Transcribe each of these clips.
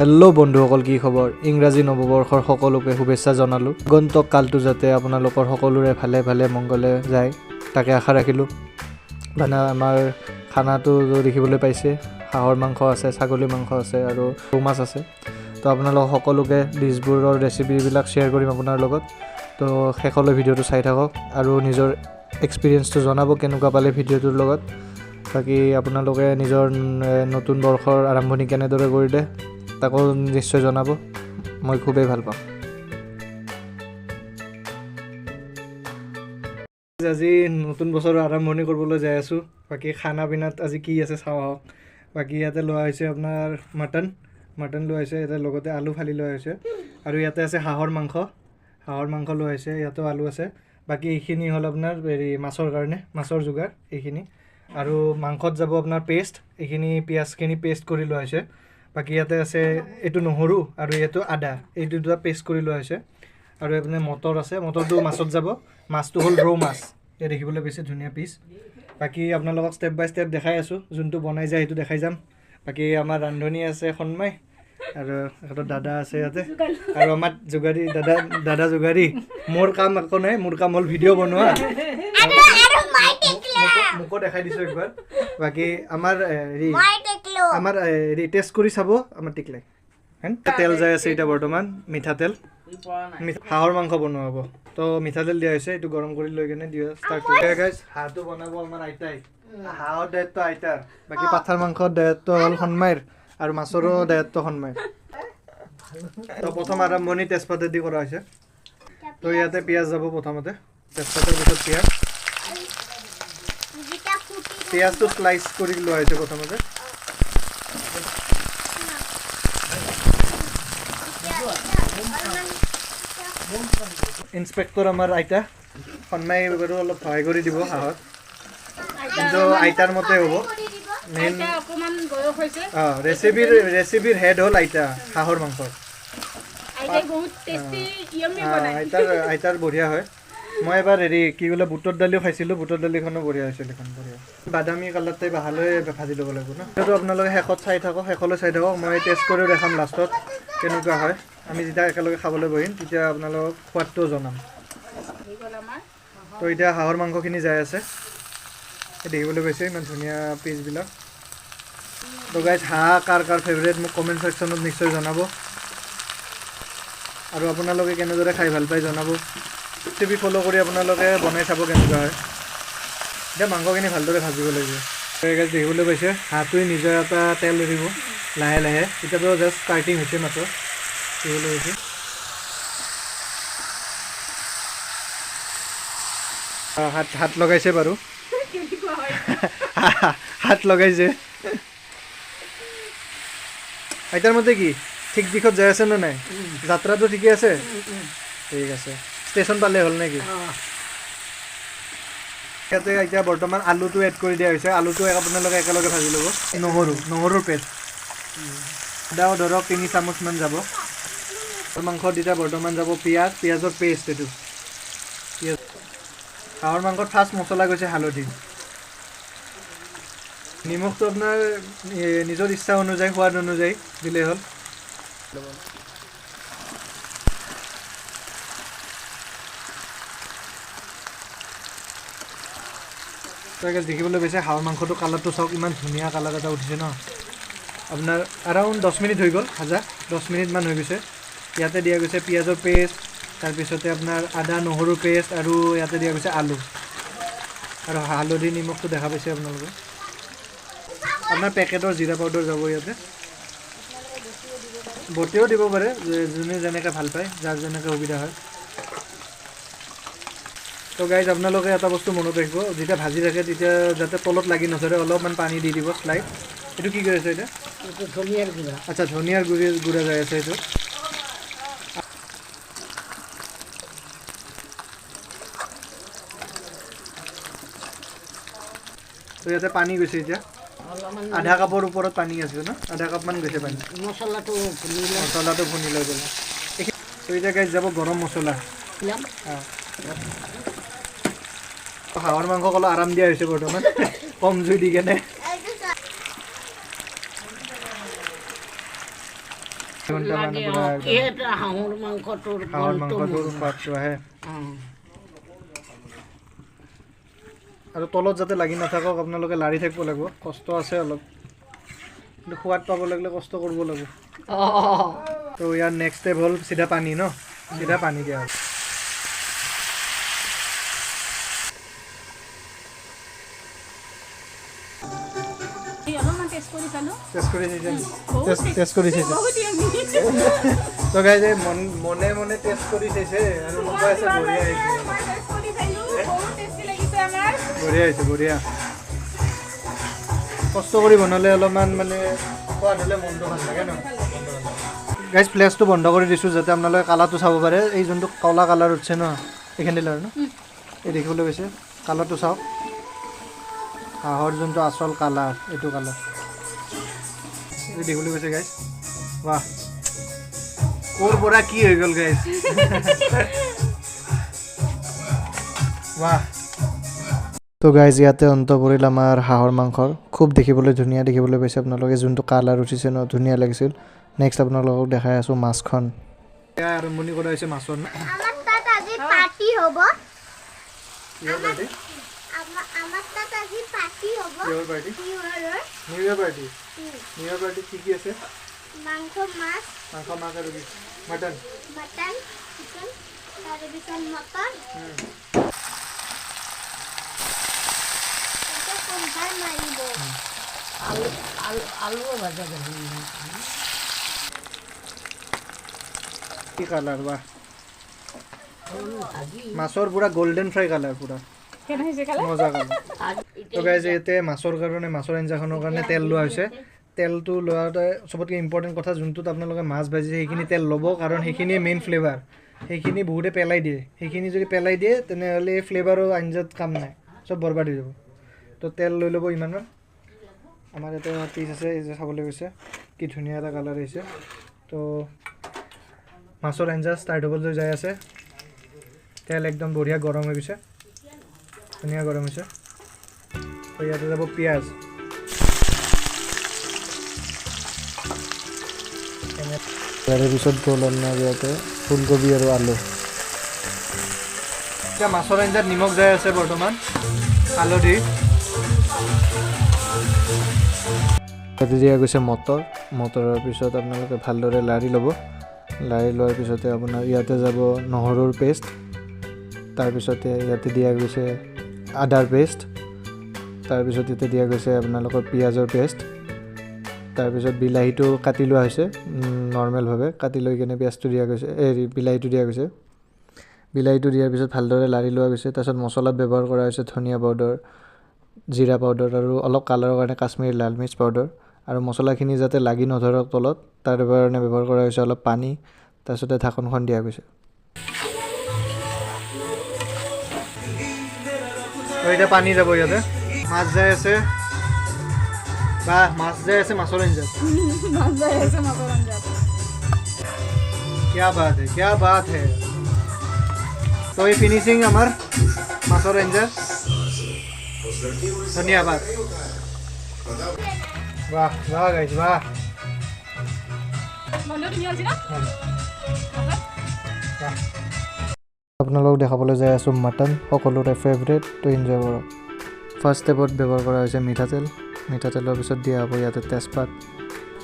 Hello' বন্ধুসকল, কি খবৰ? ইংৰাজী নৱবৰ্ষৰ সকলোকে শুভেচ্ছা জনালোঁ। আগন্তুক কালটো যাতে আপোনালোকৰ সকলোৰে ভালে ভালে মংগলে যায় তাকে আশা ৰাখিলোঁ। মানে আমাৰ খানাটো দেখিবলৈ পাইছে, হাঁহৰ মাংস আছে, ছাগলী মাংস আছে আৰু ৰৌ মাছ আছে। তো আপোনালোক সকলোকে ডিছবোৰৰ ৰেচিপিবিলাক শ্বেয়াৰ কৰিম আপোনাৰ লগত। তো শেষলৈ ভিডিঅ'টো চাই থাকক আৰু নিজৰ এক্সপিৰিয়েঞ্চটো জনাব কেনেকুৱা পালে ভিডিঅ'টোৰ লগত। বাকী আপোনালোকে নিজৰ নতুন বৰ্ষৰ আৰম্ভণি কেনেদৰে কৰিলে তাকো নিশ্চয় জনাব, মই খুবেই ভাল পাম। আজি নতুন বছৰৰ আৰম্ভণি কৰিবলৈ যাই আছোঁ। বাকী খানা পিনাত আজি কি আছে চাওঁ আহক। বাকী ইয়াতে লোৱা হৈছে আপোনাৰ মটন লোৱা হৈছে, ইয়াতে লগতে আলু ফালি লোৱা হৈছে আৰু ইয়াতে আছে হাঁহৰ মাংস লোৱা হৈছে, ইয়াতো আলু আছে। বাকী এইখিনি হ'ল আপোনাৰ মাছৰ কাৰণে মাছৰ যোগাৰ এইখিনি। আৰু মাংসত যাব আপোনাৰ পেষ্ট, এইখিনি পিঁয়াজখিনি পেষ্ট কৰি লোৱা হৈছে। বাকী ইয়াতে আছে এইটো নহৰু আৰু এইটো আদা, এইটো দুটা পেষ্ট কৰি লোৱা হৈছে। আৰু এইপিনে মটৰ আছে, মটৰটো মাছত যাব। মাছটো হ'ল ৰৌ মাছ, এই দেখিবলৈ পাইছে ধুনীয়া পিচ। বাকী আপোনালোকক ষ্টেপ বাই ষ্টেপ দেখাই আছোঁ, যোনটো বনাই যায় সেইটো দেখাই যাম। বাকী আমাৰ ৰান্ধনি আছে সন্ময় আৰু এটা দাদা আছে ইয়াতে, আৰু আমাৰ যোগাৰী দাদা যোগাৰী। মোৰ কাম একো নাই, মোৰ কাম হ'ল ভিডিঅ' বনোৱা। মোকো দেখাই দিছোঁ একবাৰ। বাকী আমাৰ টেষ্ট কৰি চাব আমাৰ টিকলাই। তেল যাই আছে এতিয়া বৰ্তমান, মিঠাতেল। হাঁহৰ মাংস বনোৱা হ'ব, তো মিঠাতেল দিয়া হৈছে, এইটো গৰম কৰি লৈ কেনে দিয়া ষ্টাৰ্ট কৰি গাইজ। হাঁহটো বনাব আমাৰ আইতাই, হাঁহৰ দায়িত্ব আইতাৰ। বাকী পাঠাৰ মাংসৰ দায়িত্ব হ'ল সন্মাইৰ আৰু মাছৰো দায়িত্ব সন্মাইৰ। তো প্ৰথম আৰম্ভণি তেজপাতেদি কৰা হৈছে। তো ইয়াতে পিঁয়াজ যাব প্ৰথমতে, তেজপাতৰ পিছত পিঁয়াজটো স্লাইচ কৰি লোৱা হৈছে প্ৰথমতে। ইন্সপেক্টৰ আমাৰ আইতা, সন্মাই বাৰু অলপ সহায় কৰি দিব হাঁহত, কিন্তু আইতাৰ মতে হ'ব। মেইন ৰেচিপিৰ হেড হ'ল আইতা হাঁহৰ মাংসৰ। আইতাৰ বঢ়িয়া হয়। মই এবাৰ কি বোলে বুটৰ দালিও খাইছিলোঁ, বুটৰ দালিখনো বঢ়িয়া হৈছিল, এখন বঢ়িয়া। বাদামী কালাৰ টাইপ ভালদৰে ভাজি ল'ব লাগিব ন। সেইটো আপোনালোকে শেষত চাই থাকক, শেষলৈ চাই থাকক। মই টেষ্ট কৰিও দেখাম লাষ্টত কেনেকুৱা হয়। আমি যেতিয়া একেলগে খাবলৈ বহিম তেতিয়া আপোনালোকক সোৱাদটোও জনাম। তো এতিয়া হাঁহৰ মাংসখিনি যাই আছে, দেখিবলৈ পাইছে ইমান ধুনীয়া পিচবিলাক। তো গাইজ, হাঁহ কাৰ ফেভৰেট মোক কমেণ্ট ছেকশ্যনত নিশ্চয় জনাব, আৰু আপোনালোকে কেনেদৰে খাই ভাল পায় জনাব। ৰেচিপি ফ'ল' কৰি আপোনালোকে বনাই চাব কেনেকুৱা হয়। এতিয়া মাংসখিনি ভালদৰে ভাজিব লাগিব। গাইজ দেখিবলৈ পাইছে হাঁহটোৱে নিজৰ এটা তেল এৰিব লাহে লাহে। এতিয়াতো জাষ্ট ষ্টাৰ্টিং হৈছে মাত্ৰ, দেখিবলৈ পাইছে। হাত লগাইছে বাৰু, হাত লগাইছে। আইতাৰ মতে কি ঠিক দিশত যাই আছে নে নাই? যাত্ৰাটো ঠিকে আছে? ঠিক আছে, ষ্টেচন পালে হ'ল নেকি? ইয়াতে এতিয়া বৰ্তমান আলুটো এড কৰি দিয়া হৈছে। আলুটো আপোনালোকে একেলগে ভাজি ল'ব। নহৰুৰ পেষ্ট, আদাও ধৰক 3 চামুচমান যাব। মাংসত এতিয়া বৰ্তমান যাব পিঁয়াজৰ পেষ্ট। এইটো পিঁয়াজ হাঁহৰ মাংসত ফাৰ্ষ্ট মছলা গৈছে হালধি। নিমখটো আপোনাৰ নিজৰ ইচ্ছা অনুযায়ী, সোৱাদ অনুযায়ী দিলেই হ'ল। দেখিবলৈ পাইছে হাঁহৰ মাংসটো কালাৰটো চাওক, ইমান ধুনীয়া কালাৰ এটা উঠিছে ন। আপোনাৰ এৰাউণ্ড 10 মিনিট হৈ গ'ল ভাজা, 10 মিনিটমান হৈ গৈছে। ইয়াতে দিয়া গৈছে পিঁয়াজৰ পেষ্ট, তাৰপিছতে আপোনাৰ আদা নহৰুৰ পেষ্ট, আৰু ইয়াতে দিয়া গৈছে আলু আৰু হালধি নিমখটো দেখা পাইছে আপোনালোকে। আপোনাৰ পেকেটৰ জিৰা পাউডাৰ যাব ইয়াতে, বটিও দিব পাৰে, যোনে যেনেকৈ ভাল পায়, যাৰ যেনেকৈ সুবিধা হয়। তো গাইজ আপোনালোকে এটা বস্তু মনত ৰাখিব, যেতিয়া ভাজি থাকে তেতিয়া যাতে তলত লাগি নধৰে, অলপমান পানী দি দিব স্লাইড। এইটো কি কৰি আছে এতিয়া? ধনিয়াৰ গুড়া। আচ্ছা, ধনিয়াৰ গুড়া যাই আছে এইটো। তো ইয়াতে পানী গৈছে এতিয়া, আধা কাপৰ ওপৰত পানী আছে ন, আধা কাপমান গৈছে পানী। মছলাটো ভুনি লৈ গ'ল। তো এতিয়া গাইজ যাব গৰম মছলা। হাঁহৰ মাংস অলপ আৰাম দিয়া হৈছে বৰ্তমান, কম জুই দি কেনে। ঘণ্টামান পুৰা হাঁহৰ মাংসটোৰ সোৱাদটো আহে আৰু তলত যাতে লাগি নাথাকক আপোনালোকে লাৰি থাকিব লাগিব কষ্ট আছে অলপ কিন্তু সোৱাদ পাব লাগিলে কষ্ট কৰিব লাগিব তো ইয়াৰ নেক্সট ষ্টেপ হ'ল চিধা পানী ন চিধা পানী দিয়া হ'ল টেষ্ট কৰি চাইছে তো গাইজ মনে মনে টেষ্ট কৰি চাইছে আৰু মোক কৈ আছে বঢ়িয়া হৈছে বঢ়িয়া কষ্ট কৰি বনালে অলপমান মানে সোৱাদ হ'লে মনটো ভাল লাগে ন গাইজ ফ্লেছটো বন্ধ কৰি দিছোঁ যাতে আপোনালোকে কালাৰটো চাব পাৰে এই যোনটো কলা কালাৰ উঠছে ন এইখিনি লয় ন এই দেখিবলৈ গৈছে কালাৰটো চাওক হাঁহৰ যোনটো আচল কালাৰ এইটো কালাৰ এই দেখিবলৈ গৈছে গাইজ বাহ ক'ৰ পৰা কি হৈ গ'ল গাইজ বাহ তো গাইজ ইয়াতে অন্ত পৰিল আমাৰ হাঁহৰ মাংসৰ খুব দেখিবলৈ ধুনীয়া দেখিবলৈ পাইছে আপোনালোকে যোনটো কালাৰ উঠিছে ন ধুনীয়া লাগিছিল নেক্সট আপোনালোকক দেখাই আছোঁ মাছখন এতিয়া আৰম্ভণি কৰা হৈছে মাছৰ আমাৰ তাত আজি পাৰ্টি হব আমাৰ তাত আজি পাৰ্টি হব কিহৰ পাৰ্টি নিউ ইয়াৰ পাৰ্টি কি আছে মাংস মাছ আৰু কি মটন চিকেন তাৰপিছত মটন এটা কোনভাৰ মাৰিব আলু ভাজা কি কালাৰ বাহ মাছৰ পুৰা গোল্ডেন ফ্ৰাই কালাৰ পুৰা মজা কালাৰ তো গাইজ ইয়াতে মাছৰ কাৰণে মাছৰ আঞ্জাখনৰ কাৰণে তেল লোৱা হৈছে তেলটো লোৱাতে চবতকৈ ইম্পৰ্টেণ্ট কথা যোনটোত আপোনালোকে মাছ ভাজিছে সেইখিনি তেল ল'ব কাৰণ সেইখিনিয়ে মেইন ফ্লেভাৰ সেইখিনি বহুতে পেলাই দিয়ে সেইখিনি যদি পেলাই দিয়ে তেনেহ'লে এই ফ্লেভাৰৰ আঞ্জাত কাম নাই চব বৰবাদ হৈ যাব তো তেল লৈ ল'ব ইমানৰ আমাৰ ইয়াতে পিচ আছে এই যে চাবলৈ গৈছে কি ধুনীয়া এটা কালাৰ আহিছে তো মাছৰ আঞ্জা ষ্টাৰ্ট হ'বলৈ যাই আছে তেল একদম বঢ়িয়া গৰম হৈ গৈছে ধুনীয়া গৰম হৈছে তো ইয়াতে যাব পিঁয়াজ তাৰে পিছত গ'ল আপোনাৰ ইয়াতে ফুলকবি আৰু আলু এতিয়া মাছৰ আঞ্জাত নিমখ যাই আছে বৰ্তমান হালধি তাতে দিয়া গৈছে মটৰৰ পিছত আপোনালোকে ভালদৰে লাৰি ল'ব লাৰি লোৱাৰ পিছতে আপোনাৰ ইয়াতে যাব নহৰুৰ পেষ্ট তাৰপিছতে ইয়াতে দিয়া গৈছে আদাৰ পেষ্ট তাৰপিছত ইয়াতে দিয়া গৈছে আপোনালোকৰ পিঁয়াজৰ পেষ্ট তাৰপিছত বিলাহীটো কাটি লোৱা হৈছে নৰ্মেলভাৱে কাটি লৈ কিনে পিঁয়াজটো দিয়া গৈছে বিলাহীটো দিয়া গৈছে বিলাহীটো দিয়াৰ পিছত ভালদৰে লাৰি লোৱা গৈছে তাৰপিছত মছলাত ব্যৱহাৰ কৰা হৈছে ধনিয়া পাউডাৰ জিৰা পাউডাৰ আৰু অলপ কালাৰৰ কাৰণে কাশ্মীৰী লাল মিৰ্চ পাউডাৰ আৰু মছলাখিনি যাতে লাগি নধৰক তলত তাৰ কাৰণে ব্যৱহাৰ কৰা হৈছে অলপ পানী তাৰপিছতে ঢাকনখন দিয়া গৈছে এতিয়া পানী যাব ইয়াতে মাছ যাই আছে বাহ মাছ যাই আছে মাছৰ আঞ্জাত क्या बात है तो ये फिनिशिंग আমাৰ মাছৰ আঞ্জা ধন্যবাদ বাহ বাহ গাইজ বাহ আপোনালোকক দেখাবলৈ যাই আছোঁ মটন সকলোৰে ফেভৰেট তো এনজয় কৰক ফাৰ্ষ্ট ষ্টেপত ব্যৱহাৰ কৰা হৈছে মিঠাতেলৰ পিছত দিয়া হ'ব ইয়াতে তেজপাত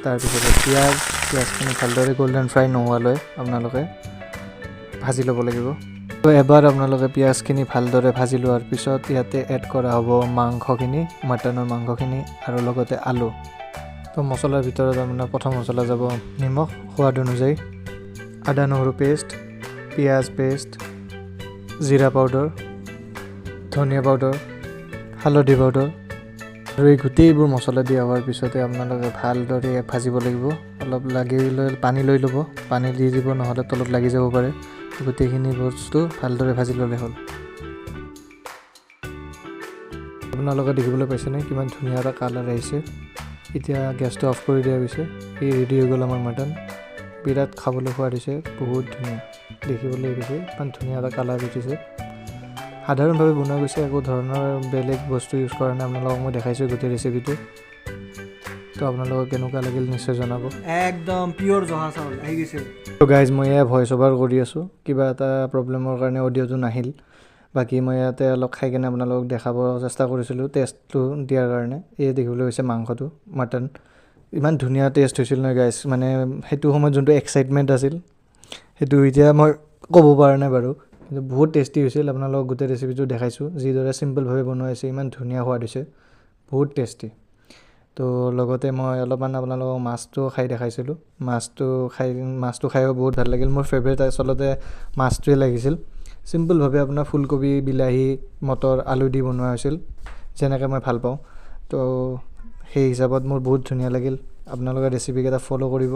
তাৰপিছতে পিঁয়াজখিনি ভালদৰে গল্ডেন ফ্ৰাই নোহোৱালৈ আপোনালোকে ভাজি ল'ব লাগিব তো এবাৰ আপোনালোকে পিঁয়াজখিনি ভালদৰে ভাজি লোৱাৰ পিছত ইয়াতে এড কৰা হ'ব মাংসখিনি মটনৰ মাংসখিনি আৰু লগতে আলু তো মছলাৰ ভিতৰত আপোনাৰ প্ৰথম মছলা যাব নিমখ সোৱাদ অনুযায়ী আদা নহৰু পেষ্ট পিঁয়াজ পেষ্ট জিৰা পাউডাৰ ধনিয়া পাউডাৰ হালধি পাউডাৰ আৰু এই গোটেইবোৰ মছলা দিয়া হোৱাৰ পিছতে আপোনালোকে ভালদৰে ভাজিব লাগিব অলপ লাগি লৈ পানী লৈ ল'ব পানী দি দিব নহ'লে তলত লাগি যাব পাৰে গোটেইখিনি বস্তু ভালদৰে ভাজি ল'লে হ'ল আপোনালোকে দেখিবলৈ পাইছেনে কিমান ধুনীয়া এটা কালাৰ আহিছে এতিয়া গেছটো অফ কৰি দিয়া গৈছে এই ৰেডি হৈ গ'ল আমাৰ মটন বিৰাট খাবলৈ সোৱাদ হৈছে বহুত ধুনীয়া দেখিবলৈ গৈছে ইমান ধুনীয়া এটা কালাৰ উঠিছে সাধাৰণভাৱে বনোৱা গৈছে একো ধৰণৰ বেলেগ বস্তু ইউজ কৰা নাই আপোনালোকক মই দেখাইছোঁ গোটেই ৰেচিপিটো টেষ্টটো আপোনালোকক কেনেকুৱা লাগিল নিশ্চয় জনাব একদম পিয়'ৰ জহা চাউল আহি গৈছে তো গাইজ মই এয়া ভইচ অভাৰ কৰি আছোঁ কিবা এটা প্ৰব্লেমৰ কাৰণে অডিঅ'টো নাহিল বাকী মই ইয়াতে অলপ খাই কিনে আপোনালোকক দেখাব চেষ্টা কৰিছিলোঁ টেষ্টটো দিয়াৰ কাৰণে এই দেখিবলৈ হৈছে মাংসটো মাটন ইমান ধুনীয়া টেষ্ট হৈছিল নহয় গাইজ মানে সেইটো সময়ত যোনটো এক্সাইটমেণ্ট আছিল সেইটো এতিয়া মই ক'ব পৰা নাই বাৰু কিন্তু বহুত টেষ্টি হৈছিল আপোনালোকক গোটেই ৰেচিপিটো দেখাইছোঁ যিদৰে চিম্পলভাৱে বনোৱা হৈছে ইমান ধুনীয়া সোৱাদ হৈছে বহুত টেষ্টি তো লগতে মই অলপমান আপোনালোকক মাছটো খাই দেখাইছিলোঁ মাছটো খায়ো বহুত ভাল লাগিল মোৰ ফেভৰেট আচলতে মাছটোৱে লাগিছিল চিম্পলভাৱে আপোনাৰ ফুলকবি বিলাহী মটৰ আলু দি বনোৱা হৈছিল যেনেকৈ মই ভাল পাওঁ তো সেই হিচাপত মোৰ বহুত ধুনীয়া লাগিল আপোনালোকে ৰেচিপিকেইটা ফ'ল' কৰিব